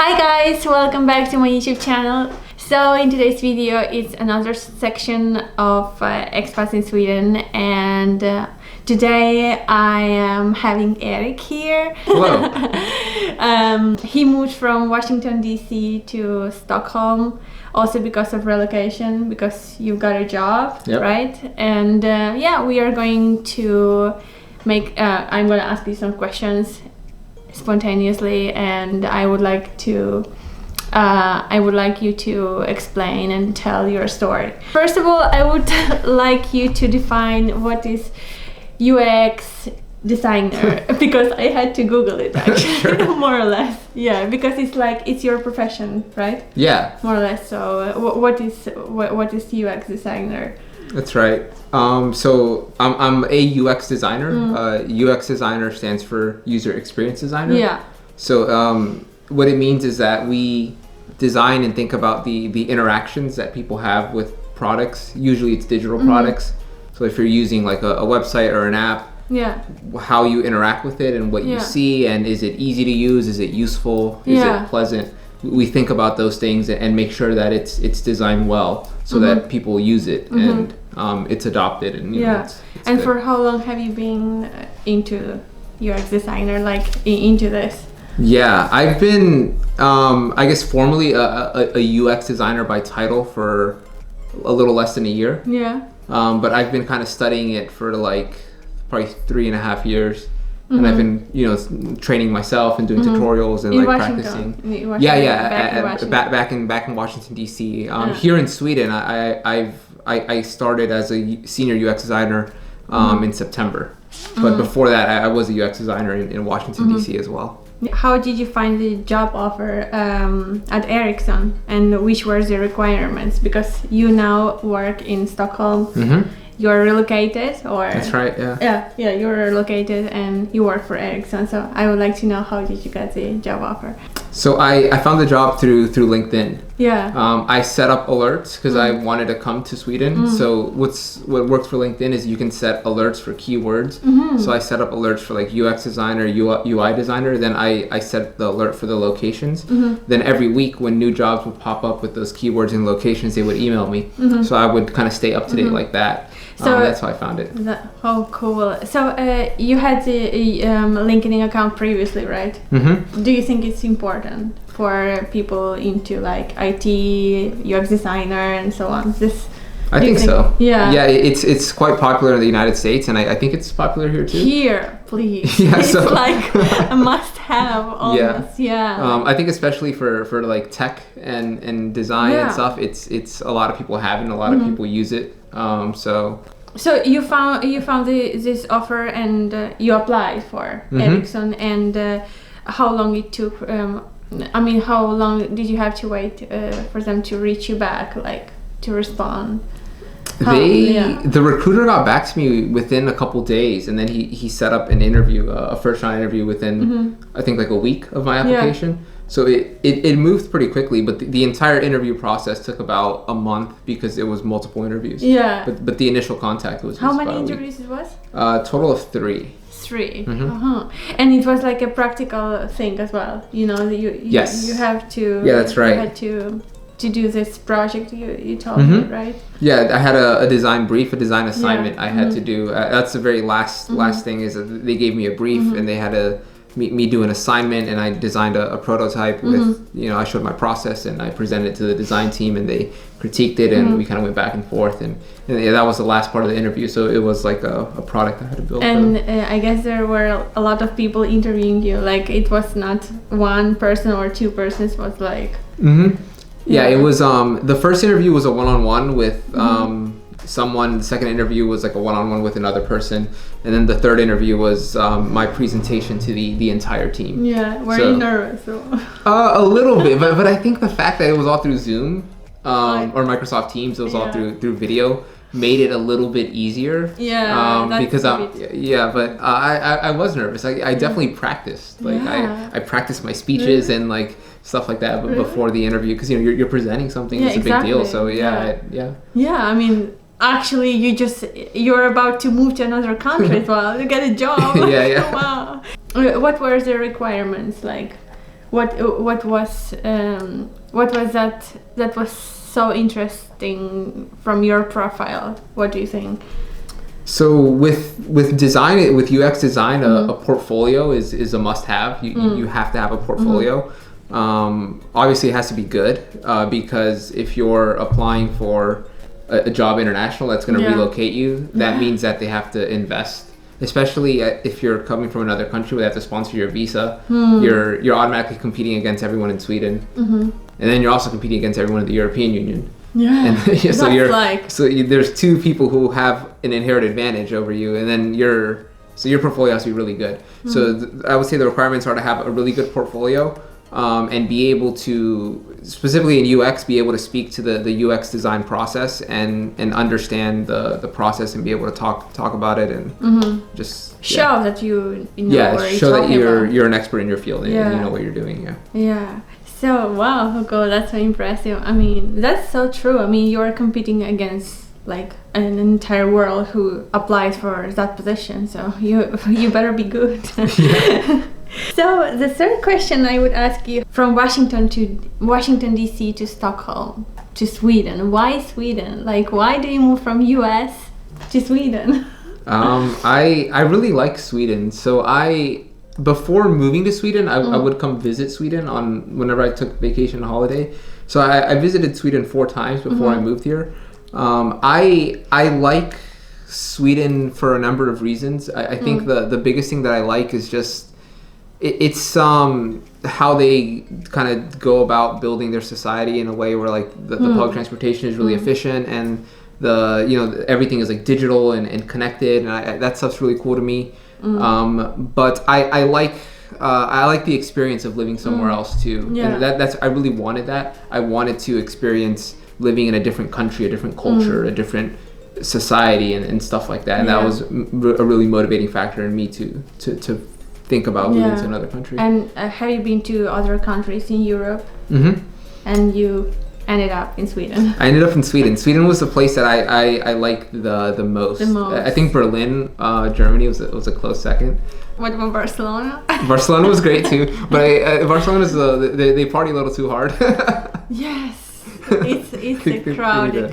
Hi guys, welcome back to my YouTube channel. So in today's video it's another section of expats in Sweden, and today I am having Erik here. Hello. He moved from Washington D.C. to Stockholm also because of relocation, because you got a job, Yep. right? And yeah, we are going to make I'm going to ask you some questions spontaneously, and I would like you to explain and tell your story. First of all, I would like you to define what is UX designer, because I had to Google it actually. Sure. More or less, yeah, because it's your profession, right? Yeah, More or less. So what is UX designer? that's right. So I'm a UX designer. UX designer stands for user experience designer. Yeah. So what it means is that we design and think about the interactions that people have with products. Usually it's digital products. So if you're using like a website or an app, Yeah. how you interact with it and what you see, and is it easy to use, is it useful, is it pleasant. We think about those things and make sure that it's designed well so that people use it and it's adopted. And you know, it's And good. for how long have you been into UX designer, like into this? Yeah, I've been I guess formally a UX designer by title for a little less than a year. Yeah. But I've been kind of studying it for like probably 3.5 years. And I've been, training myself and doing tutorials and In like Washington. practicing. In Washington. Back in Washington D.C. Here in Sweden, I started as a senior UX designer in September. But before that, I was a UX designer in Washington D.C. as well. How did you find the job offer at Ericsson, and which were the requirements? Because you now work in Stockholm. You're relocated, or That's right. Yeah. Yeah, you're relocated and you work for Ericsson. So I would like to know, how did you get the job offer? So I found the job through LinkedIn. Yeah. I set up alerts because I wanted to come to Sweden. So what works for LinkedIn is you can set alerts for keywords. So I set up alerts for like UX designer, UI designer. Then I set the alert for the locations. Then every week when new jobs would pop up with those keywords and locations, they would email me. So I would kind of stay up to date like that. So that's how I found it. Oh, cool. So you had the LinkedIn account previously, right? Do you think it's important for people into like IT, UX designer, and so on? I think so. Yeah. Yeah, it's quite popular in the United States, and I think it's popular here too. Here, please. Yeah, it's so like a must-have almost. Yeah. I think especially for like tech and design and stuff, it's a lot of people have it and a lot of people use it. So you found this offer, and you applied for Ericsson, and how long it took? How long did you have to wait for them to reach you back, like to respond? The recruiter got back to me within a couple days, and then he set up an interview, a first round interview within I think like a week of my application. So it moved pretty quickly, but the entire interview process took about a month because it was multiple interviews. Yeah. But the initial contact was how about many a week. interviews it was? Total of 3. 3. And it was like a practical thing as well. You have to. Yeah, that's right. You had to do this project you told me, right? Yeah, I had a design brief, a design assignment I had to do. That's the very last thing, is that they gave me a brief and they had me do an assignment, and I designed a prototype with, I showed my process and I presented it to the design team, and they critiqued it, and we kind of went back and forth, and that was the last part of the interview. So it was like a product I had to build. And I guess there were a lot of people interviewing you. Like it was not one person or two persons. It was like. Yeah, it was. The first interview was a one-on-one with someone. The second interview was like a one-on-one with another person, and then the third interview was my presentation to the entire team. Yeah, were you nervous? A little bit, but I think the fact that it was all through Zoom or Microsoft Teams, it was all through video, made it a little bit easier. Yeah, because but I was nervous. I definitely practiced. Like I practiced my speeches and like stuff like that, but before the interview, because you're presenting something, it's a big deal. So I mean, actually you're about to move to another country as well to get a job. Yeah. Wow. What were the requirements like what was that was so interesting from your profile? What do you think? So with design, with UX design, a portfolio is a must-have. You have to have a portfolio. Obviously, it has to be good because if you're applying for a job international that's going to relocate you, that means that they have to invest. Especially if you're coming from another country where they have to sponsor your visa, you're automatically competing against everyone in Sweden, and then you're also competing against everyone in the European Union. Yeah, and there's two people who have an inherent advantage over you, and then your portfolio has to be really good. So I would say the requirements are to have a really good portfolio, and be able to, specifically in UX, be able to speak to the UX design process and understand the process and be able to talk about it and just show that you know what show that you're you're an expert in your field and you know what you're doing. Yeah. So wow, Hugo, that's so impressive. I mean, that's so true. I mean, you're competing against like an entire world who applies for that position. So you better be good. So the third question I would ask you, from Washington D.C. to Stockholm to Sweden. Why Sweden? Like, why do you move from US to Sweden? I really like Sweden. So before moving to Sweden, I would come visit Sweden whenever I took vacation holiday. So I visited Sweden 4 times before I moved here. I like Sweden for a number of reasons. I think the biggest thing that I like is just it's how they kind of go about building their society in a way where like the public transportation is really efficient, and everything is like digital and connected, and that stuff's really cool to me. But I like the experience of living somewhere else too. And I really wanted that. I wanted to experience living in a different country, a different culture, a different society, and stuff like that. And that was a really motivating factor in me to think about moving to another country. And have you been to other countries in Europe? And you ended up in Sweden. I ended up in Sweden. Sweden was the place that I liked the most. I think Berlin, Germany was a close second. What about Barcelona? Barcelona was great too, but Barcelona's they party a little too hard. Yes. It's a crowded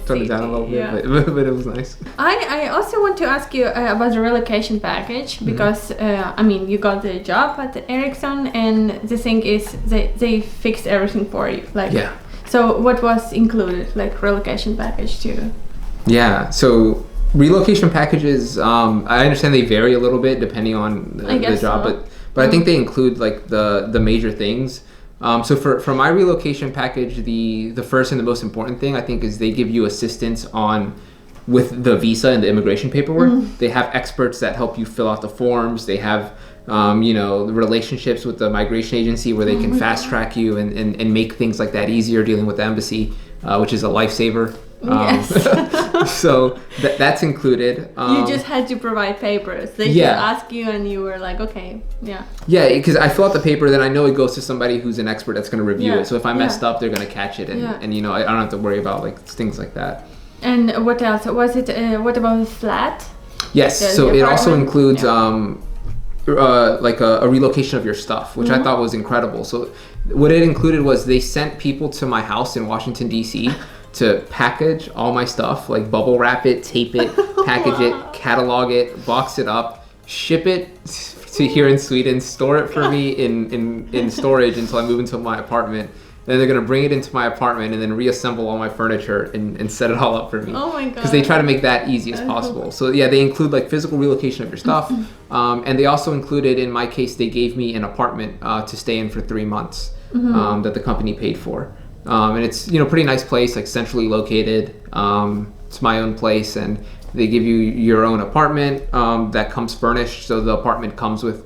Turn it down a little bit, but it was nice. I also want to ask you about the relocation package, because I mean, you got the job at Ericsson, and the thing is they fixed everything for you. So what was included, like relocation package too? Yeah, so relocation packages, I understand they vary a little bit depending on the job, but I think they include like the major things. So for my relocation package, the first and the most important thing I think is they give you assistance with the visa and the immigration paperwork. They have experts that help you fill out the forms. They have the relationships with the migration agency where they can fast track you and make things like that easier, dealing with the embassy, which is a lifesaver. Yes. So that's included. You just had to provide papers. They just ask you, and you were like, okay, yeah, because I fill out the paper, then I know it goes to somebody who's an expert that's going to review it. So if I messed up, they're going to catch it, and I don't have to worry about like things like that. And what else was it? What about the flat? Yes, so it also includes like a relocation of your stuff, which I thought was incredible. So what it included was they sent people to my house in Washington, D.C. to package all my stuff, like bubble wrap it, tape it, package it, catalog it, box it up, ship it to here in Sweden, store it for me in storage until I move into my apartment. Then they're gonna bring it into my apartment and then reassemble all my furniture and set it all up for me. Oh my god! Because they try to make that easy as possible. So they include like physical relocation of your stuff, and they also included, in my case, they gave me an apartment to stay in for 3 months that the company paid for. And it's pretty nice place, like centrally located. It's my own place, and they give you your own apartment that comes furnished. So the apartment comes with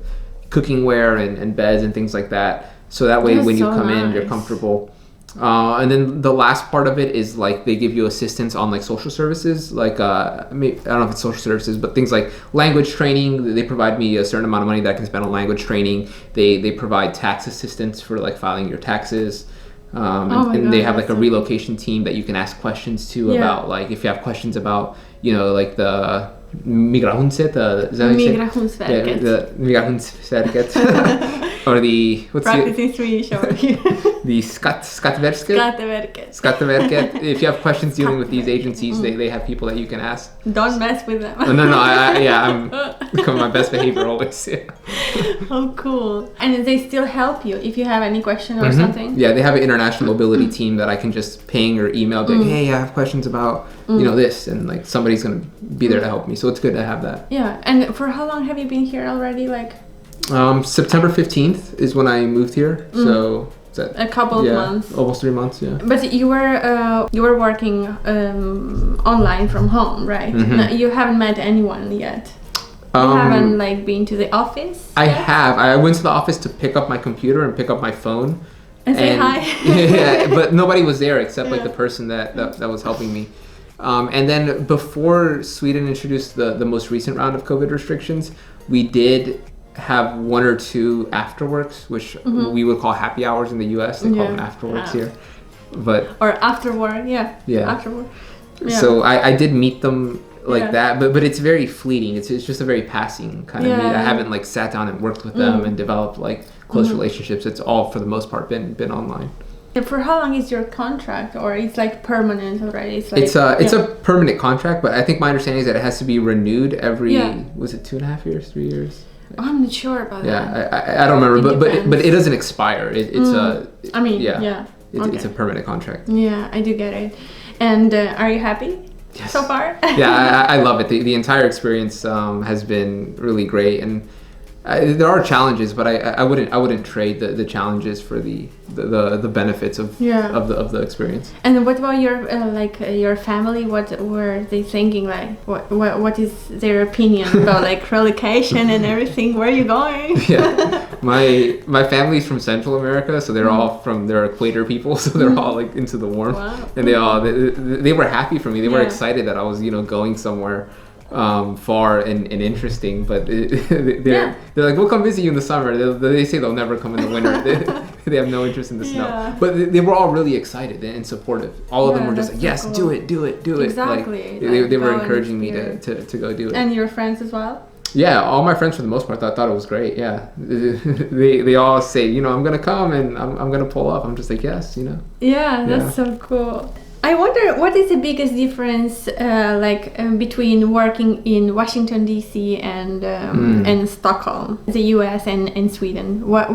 cookingware and beds and things like that. So that way, when you come in, you're comfortable. And then the last part of it is like they give you assistance on like social services, like I don't know if it's social services, but things like language training. They provide me a certain amount of money that I can spend on language training. They provide tax assistance for like filing your taxes. And they have like a relocation team that you can ask questions to about, like if you have questions about like the Migrationsverket. Migrationsverket. The Migrationsverket. or the what's Practicing Swedish over here. the Skatteverket. Skatteverket. If you have questions dealing with these agencies, they have people that you can ask. Don't mess with them. No, I'm becoming my best behavior always. Yeah. Oh, cool. And they still help you if you have any question or something? Yeah, they have an international mobility team that I can just ping or email, like, hey, I have questions about, this, and like somebody's going to be there to help me. So it's good to have that. Yeah. And for how long have you been here already? Like, September 15th is when I moved here. So a couple of months. Almost 3 months, yeah. But you were working online from home, right? No, you haven't met anyone yet. You haven't like been to the office? I have. I went to the office to pick up my computer and pick up my phone. And say hi. Yeah, but nobody was there except like the person that was helping me. And then before Sweden introduced the most recent round of COVID restrictions, we did have 1 or 2 afterworks, which we would call happy hours in the US. They call them afterworks here. Or after work, after work. Yeah. So I did meet them like that, but it's very fleeting. It's just a very passing kind of meet. I haven't like sat down and worked with them and developed like close relationships. It's all for the most part been online. And for how long is your contract, or it's like permanent already? It's like, it's a permanent contract, but I think my understanding is that it has to be renewed every was it 2.5 years, 3 years? I'm not sure about that. Yeah, I don't remember, but it doesn't expire. It's it's a permanent contract. Yeah, I do get it. And are you happy so far? Yeah, I love it. The entire experience has been really great, and there are challenges, but I wouldn't trade the challenges for the benefits of the experience. And what about your family? What were they thinking? Like what is their opinion about like relocation and everything? Where are you going? Yeah, my family's from Central America, so they're equator people, so they're all like into the warmth. Wow. And they were happy for me. They were excited that I was going somewhere far and interesting, but they're like, we'll come visit you in the summer. They say they'll never come in the winter. They have no interest in the snow, but they were all really excited and supportive. All of them were just like, yes, cool. do it. Exactly. Like, they were encouraging me to go do it. And your friends as well? Yeah, all my friends for the most part thought it was great. Yeah, they all say, I'm gonna come and I'm gonna pull up. I'm just like, yes, Yeah, that's so cool. I wonder what is the biggest difference between working in Washington, D.C. and Stockholm, the U.S. and Sweden. What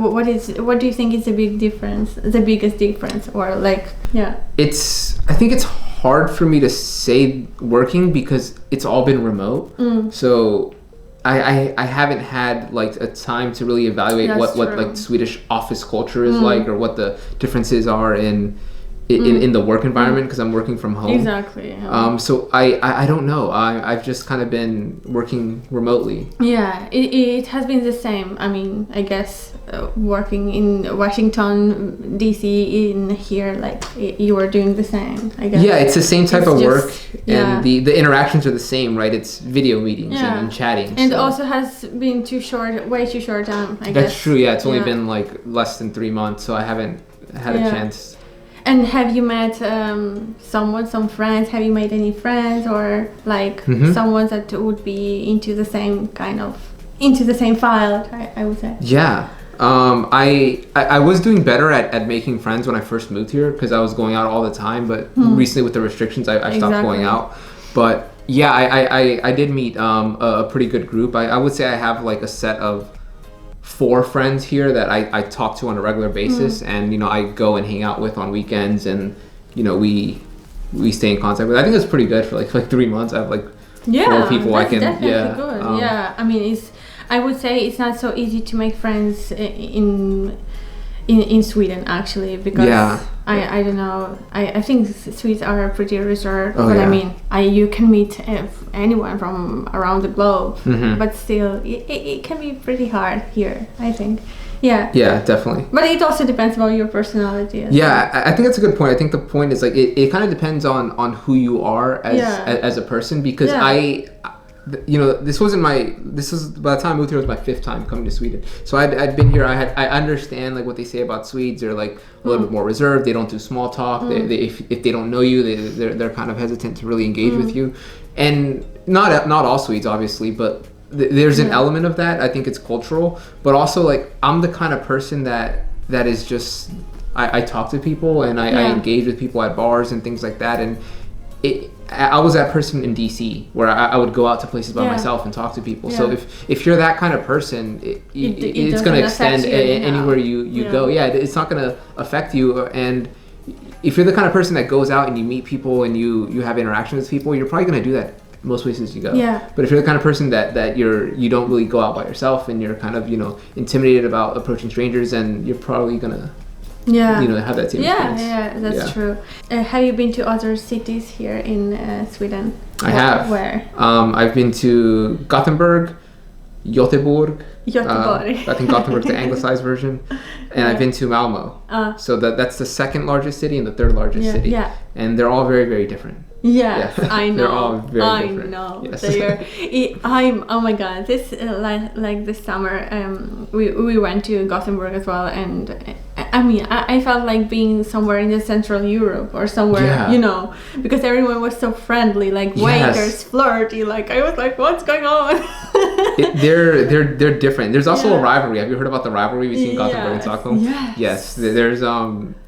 do you think is the biggest difference, or like, yeah? I think it's hard for me to say working because it's all been remote. So I haven't had like a time to really evaluate what like Swedish office culture is like, or what the differences are in the work environment, because I'm working from home. Exactly. Yeah. So I don't know. I've just kind of been working remotely. Yeah, it has been the same. I mean, I guess working in Washington, D.C. in here, like you were doing the same, I guess. Yeah, it's the same type of work, and the interactions are the same, right? It's video meetings and chatting. And it also has been way too short time, I guess. That's true, yeah. It's only been like less than 3 months, so I haven't had a chance. And have you met some friends? Have you made any friends, or like someone that would be into the same field, I would say? Yeah. I was doing better at making friends when I first moved here, because I was going out all the time, but recently with the restrictions I stopped going out. But yeah, I did meet a pretty good group. I would say I have like a set of 4 friends here that I talk to on a regular basis, and I go and hang out with on weekends, and we stay in contact with. I think that's pretty good for like 3 months. I have like 4 people I can definitely good. I mean, I would say it's not so easy to make friends in Sweden, actually, because I don't know. I think Swedes are pretty reserved, but I mean, you can meet anyone from around the globe, but still, it can be pretty hard here, I think. Yeah. Yeah, definitely. But it also depends on your personality. I think that's a good point. I think the point is like it kind of depends on who you are as a person, because this was by the time I moved here, it was my 5th time coming to Sweden. So I'd been here. I understand like what they say about Swedes. They're like a little bit more reserved. They don't do small talk. If they don't know you, they're kind of hesitant to really engage with you. And not all Swedes, obviously, but there's an element of that. I think it's cultural, but also like I'm the kind of person that is just I talk to people and I engage with people at bars and things like that. And I was that person in DC where I would go out to places by myself and talk to people. So if you're that kind of person, it's going to extend anywhere you go. Yeah, it's not going to affect you. And if you're the kind of person that goes out and you meet people and you have interactions with people, you're probably going to do that most places you go. Yeah. But if you're the kind of person that you don't really go out by yourself and you're kind of, you know, intimidated about approaching strangers, and you're probably going to you know, have that same experience. Yeah, that's true. Have you been to other cities here in Sweden? I have. Where? I've been to Gothenburg, Göteborg. I think Gothenburg's the anglicized version. And I've been to Malmo. So that's the second largest city and the third largest city. Yeah. And they're all very, very different. Yes, I know. They're all very different. I know. Yes. Oh my god, this like this summer we went to Gothenburg as well, and I mean I felt like being somewhere in the Central Europe or somewhere, you know, because everyone was so friendly, like waiters, flirty, like I was like, what's going on? They're different. There's also a rivalry. Have you heard about the rivalry between Gothenburg and Stockholm? Yes. There's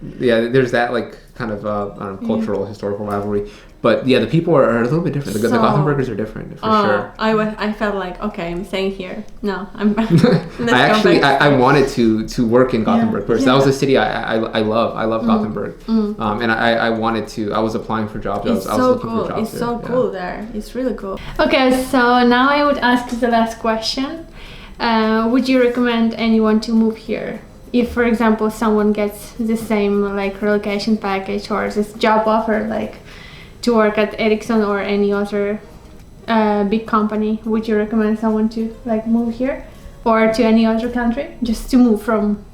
there's that like kind of I don't know, cultural historical rivalry. But yeah, the people are a little bit different. The Gothenburgers are different for sure. I felt like, okay, I'm staying here. No, I'm. I wanted to work in Gothenburg first. That was a city I love. I love Gothenburg. And I wanted to. I was applying for jobs. I was looking for jobs. It's so cool there. It's really cool. Okay, so now I would ask the last question. Would you recommend anyone to move here? If, for example, someone gets the same like relocation package or this job offer, like to work at Ericsson or any other big company, would you recommend someone to like move here or to any other country, just to move from?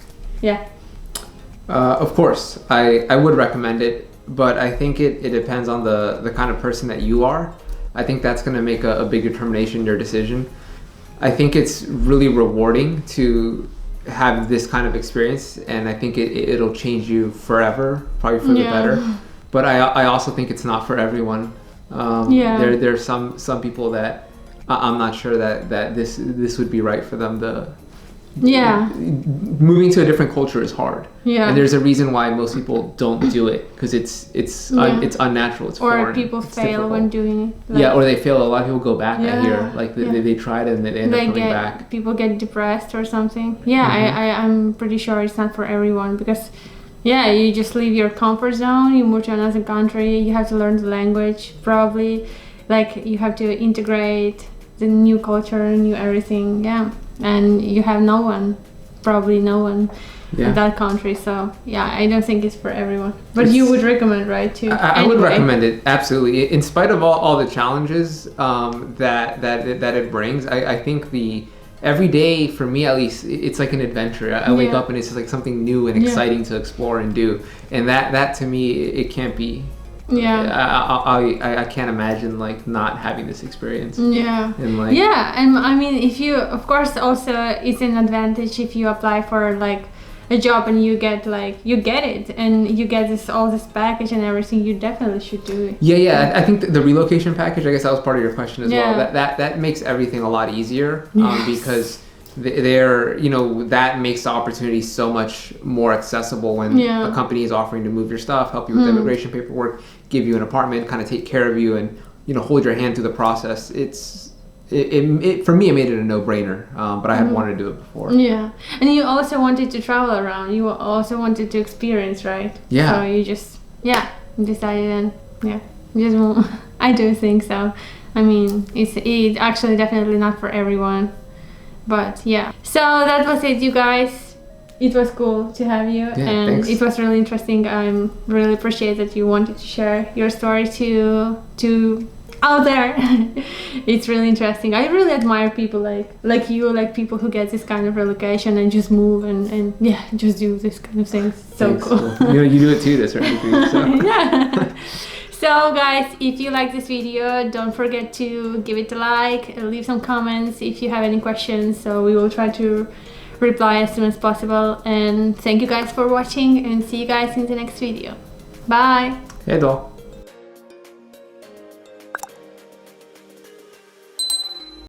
Of course, I would recommend it, but I think it depends on the kind of person that you are. I think that's going to make a big determination in your decision. I think it's really rewarding to have this kind of experience, and I think it'll change you forever, probably for the better. But I also think it's not for everyone. There's some people that I'm not sure that this would be right for them. Moving to a different culture is hard. And there's a reason why most people don't do it, because it's unnatural. It's foreign. Or people fail when doing it. Or they fail. A lot of people go back. I hear like they tried it and they end up coming back. People get depressed or something. I'm pretty sure it's not for everyone, because you just leave your comfort zone, you move to another country, you have to learn the language, probably like you have to integrate the new culture, new everything, and you have probably no one in that country. So I don't think it's for everyone, but you would recommend, right? I would recommend it, absolutely, in spite of all the challenges that it brings. I think every day, for me at least, it's like an adventure. I wake up and it's just like something new and exciting to explore and do, and that to me, it can't be. I can't imagine like not having this experience. And I mean, if you, of course, also it's an advantage if you apply for like a job and you get it and you get all this package and everything, you definitely should do it. I think the relocation package, I guess that was part of your question as well, that makes everything a lot easier, because that makes the opportunity so much more accessible when a company is offering to move your stuff, help you with immigration paperwork, give you an apartment, kind of take care of you, and hold your hand through the process. For me, it made it a no-brainer, but I had wanted to do it before. And you also wanted to travel around. You also wanted to experience, right? So you just decided, and just move. I do think so. I mean, it's actually definitely not for everyone, but so that was it, you guys. It was cool to have you, and thanks. It was really interesting. I really appreciate that you wanted to share your story to out there. It's really interesting. I really admire people like you, like people who get this kind of relocation and just move and just do this kind of things. So Thanks. Cool. You do it too to a certain degree. So. So guys, if you like this video, don't forget to give it a like, leave some comments if you have any questions, so we will try to reply as soon as possible. And thank you guys for watching, and see you guys in the next video. Bye. Hej då.